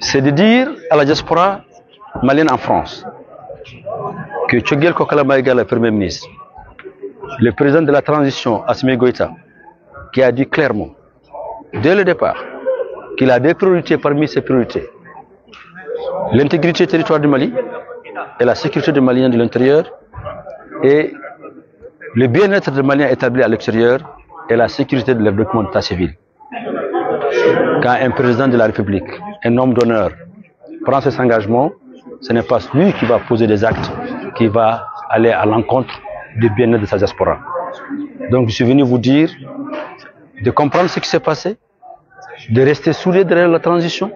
c'est de dire à la diaspora malienne en France que Choguel Kokala Maïga, le Premier ministre, le président de la transition, Assimi Goïta, qui a dit clairement, dès le départ, qu'il a des priorités parmi ses priorités. L'intégrité territoriale du Mali et la sécurité des Maliens de l'intérieur et le bien-être des Maliens établis à l'extérieur et la sécurité de leur document d'état civil. Quand un président de la République, un homme d'honneur, prend cet engagement, ce n'est pas lui qui va poser des actes qui va aller à l'encontre du bien-être de sa diaspora. Donc je suis venu vous dire de comprendre ce qui s'est passé, de rester soudés derrière la transition,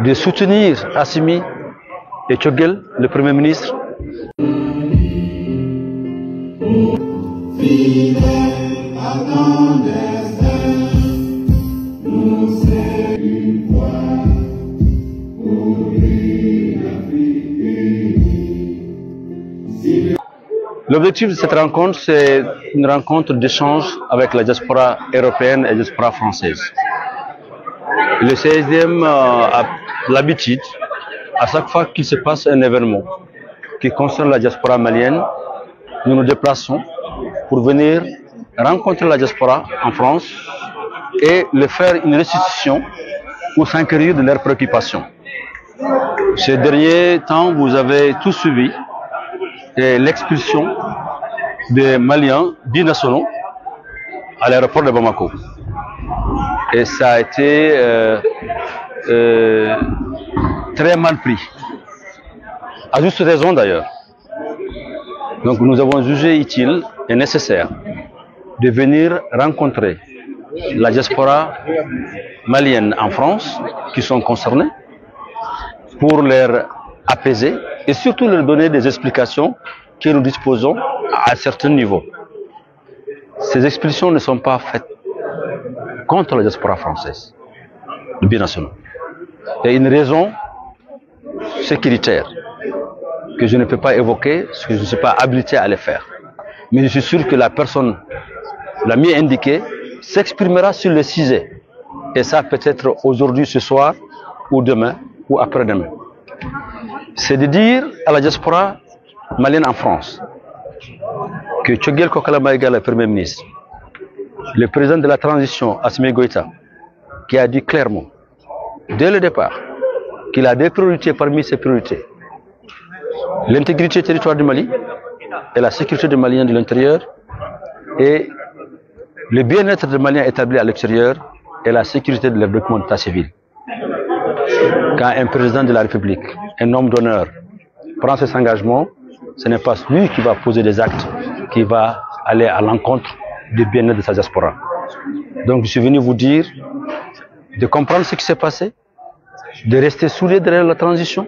de soutenir Assimi et Choguel, le Premier ministre. L'objectif de cette rencontre, c'est une rencontre d'échange avec la diaspora européenne et la diaspora française. Le CSDM a l'habitude, à chaque fois qu'il se passe un événement qui concerne la diaspora malienne, nous nous déplaçons pour venir rencontrer la diaspora en France et leur faire une restitution ou s'enquérir de leurs préoccupations. Ces derniers temps, vous avez tout suivi l'expulsion des Maliens binationaux à l'aéroport de Bamako. Et ça a été très mal pris, à juste raison d'ailleurs. Donc nous avons jugé utile et nécessaire de venir rencontrer la diaspora malienne en France qui sont concernés pour leur apaiser et surtout leur donner des explications que nous disposons à un certain niveau. Ces expulsions ne sont pas faites contre la diaspora française, le binational. Il y a une raison sécuritaire que je ne peux pas évoquer, parce que je ne suis pas habilité à le faire. Mais je suis sûr que la personne la mieux indiquée s'exprimera sur le sujet. Et ça peut être aujourd'hui, ce soir, ou demain, ou après-demain. C'est de dire à la diaspora malienne en France que Choguel Kokala Maïga, le Premier ministre, le président de la transition, Assimi Goïta, qui a dit clairement, dès le départ, qu'il a des priorités parmi ses priorités. L'intégrité territoriale du Mali et la sécurité des Maliens de l'intérieur et le bien-être des Maliens établis à l'extérieur et la sécurité de leur document d'état civil. Quand un président de la République, un homme d'honneur, prend cet engagement, ce n'est pas lui qui va poser des actes qui va aller à l'encontre du bien-être de sa diaspora. Donc je suis venu vous dire de comprendre ce qui s'est passé, de rester soudés derrière la transition,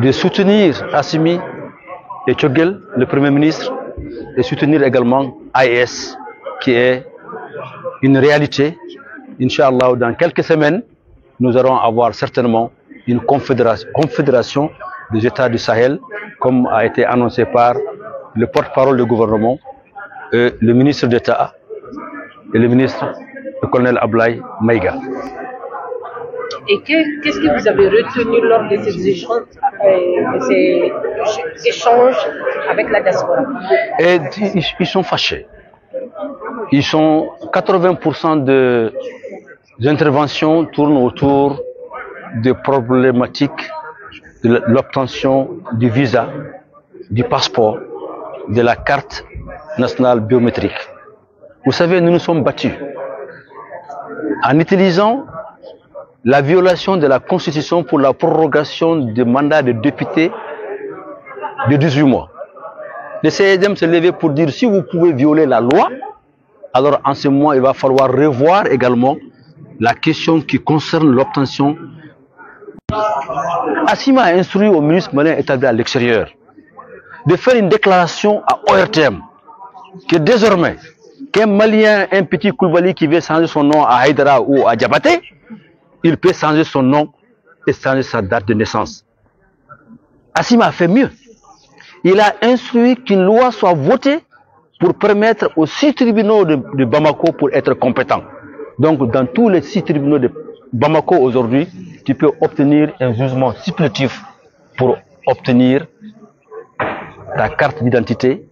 de soutenir Assimi et Choguel, le Premier ministre, et soutenir également AES, qui est une réalité. Inch'Allah, dans quelques semaines, nous allons avoir certainement une confédération des États du Sahel, comme a été annoncé par le porte-parole du gouvernement, le ministre d'État et le ministre, le colonel Ablaye Maïga. Et qu'est-ce que vous avez retenu lors de ces échanges avec la diaspora? Et ils sont fâchés. Ils sont 80% des interventions tournent autour des problématiques de l'obtention du visa, du passeport, de la carte nationale biométrique. Vous savez, nous nous sommes battus en utilisant la violation de la Constitution pour la prorogation du mandat de député de 18 mois. Le CSDM s'est levé pour dire si vous pouvez violer la loi, alors en ce moment il va falloir revoir également la question qui concerne l'obtention. Assimi a instruit au ministre malien établi à l'extérieur de faire une déclaration à ORTM que désormais, qu'un Malien, un petit Koulibaly qui veut changer son nom à Haïdara ou à Diabaté, il peut changer son nom et changer sa date de naissance. Assimi a fait mieux. Il a instruit qu'une loi soit votée pour permettre aux 6 tribunaux de Bamako pour être compétents. Donc dans tous les 6 tribunaux de Bamako aujourd'hui, tu peux obtenir un jugement supplétif pour obtenir ta carte d'identité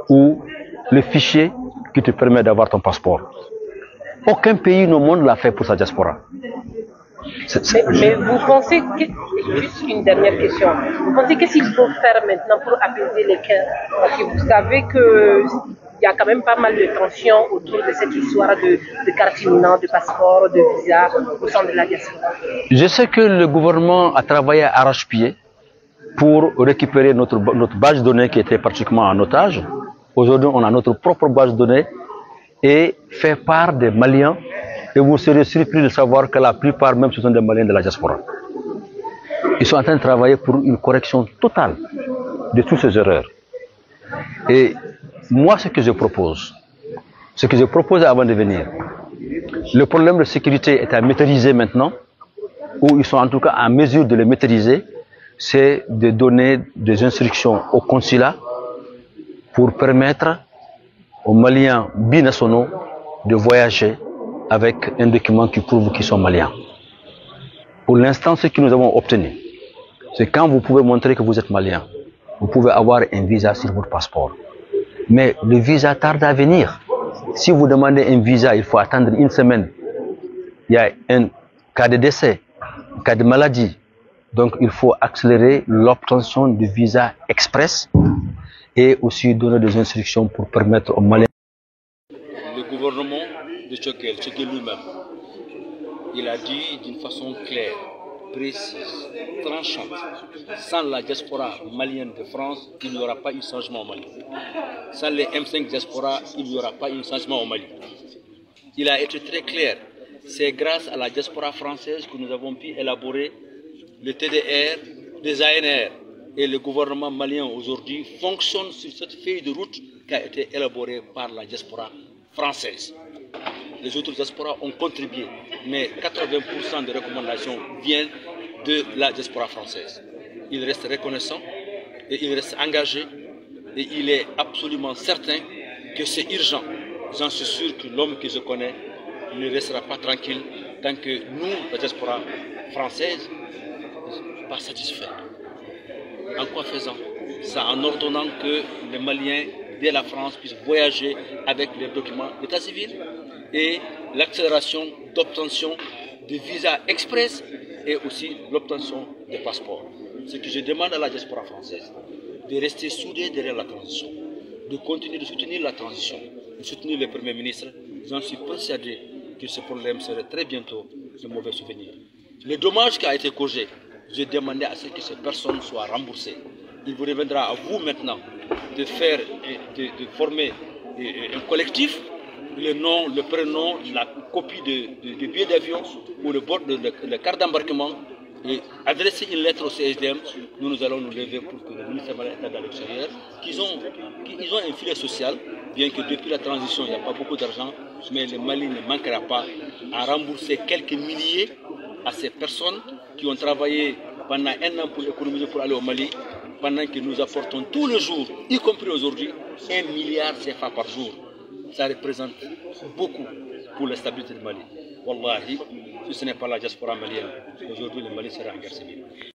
ou le fichier qui te permet d'avoir ton passeport. Aucun pays au monde l'a fait pour sa diaspora. Mais vous pensez, juste une dernière question, vous pensez qu'est-ce qu'il faut faire maintenant pour apaiser les cœurs? Parce que vous savez qu'il y a quand même pas mal de tensions autour de cette histoire de carte imminente, de passeport, de visa au sein de la diaspora. Je sais que le gouvernement a travaillé à arrache-pied pour récupérer notre base de données qui était pratiquement en otage. Aujourd'hui, on a notre propre base de données et fait part des Maliens. Et vous serez surpris de savoir que la plupart même ce sont des Maliens de la diaspora. Ils sont en train de travailler pour une correction totale de toutes ces erreurs. Et moi, ce que je propose avant de venir, le problème de sécurité est à maîtriser maintenant, ou ils sont en tout cas en mesure de le maîtriser, c'est de donner des instructions au consulat pour permettre aux Maliens binationaux de voyager avec un document qui prouve qu'ils sont Maliens. Pour l'instant, ce que nous avons obtenu, c'est quand vous pouvez montrer que vous êtes Malien, vous pouvez avoir un visa sur votre passeport. Mais le visa tarde à venir. Si vous demandez un visa, il faut attendre une semaine. Il y a un cas de décès, un cas de maladie. Donc il faut accélérer l'obtention du visa express et aussi donner des instructions pour permettre aux Maliens. Le gouvernement de Tchokel lui-même, il a dit d'une façon claire, précise, tranchante, sans la diaspora malienne de France, il n'y aura pas eu changement au Mali. Sans les M5 diaspora, il n'y aura pas eu changement au Mali. Il a été très clair, c'est grâce à la diaspora française que nous avons pu élaborer le TDR, les ANR, et le gouvernement malien aujourd'hui fonctionne sur cette feuille de route qui a été élaborée par la diaspora française. Les autres diasporas ont contribué, mais 80% des recommandations viennent de la diaspora française. Il reste reconnaissant et il reste engagé et il est absolument certain que c'est urgent. J'en suis sûr que l'homme que je connais ne restera pas tranquille tant que nous, la diaspora française, ne sommes pas satisfaits. En quoi faisant? C'est en ordonnant que les Maliens, dès la France, puissent voyager avec les documents d'état civil et l'accélération d'obtention de visas express et aussi l'obtention des passeports. Ce que je demande à la diaspora française, de rester soudée derrière la transition, de continuer de soutenir la transition, de soutenir le Premier ministre. J'en suis persuadé que ce problème serait très bientôt de mauvais souvenirs. Le dommage qui a été causé, je demandais à ce que ces personnes soient remboursées. Il vous reviendra à vous maintenant de former un collectif, le nom, le prénom, la copie de billet d'avion ou le carte d'embarquement et adresser une lettre au CSDM. Nous allons nous lever pour que le ministère de l'extérieur, qu'ils ont un filet social, bien que depuis la transition il n'y a pas beaucoup d'argent, mais le Mali ne manquera pas à rembourser quelques milliers à ces personnes qui ont travaillé pendant un an pour économiser pour aller au Mali, pendant que nous apportons tous les jours, y compris aujourd'hui, 1 milliard CFA par jour. Ça représente beaucoup pour la stabilité du Mali. Wallahi, si ce n'est pas la diaspora malienne, aujourd'hui le Mali sera en guerre civile.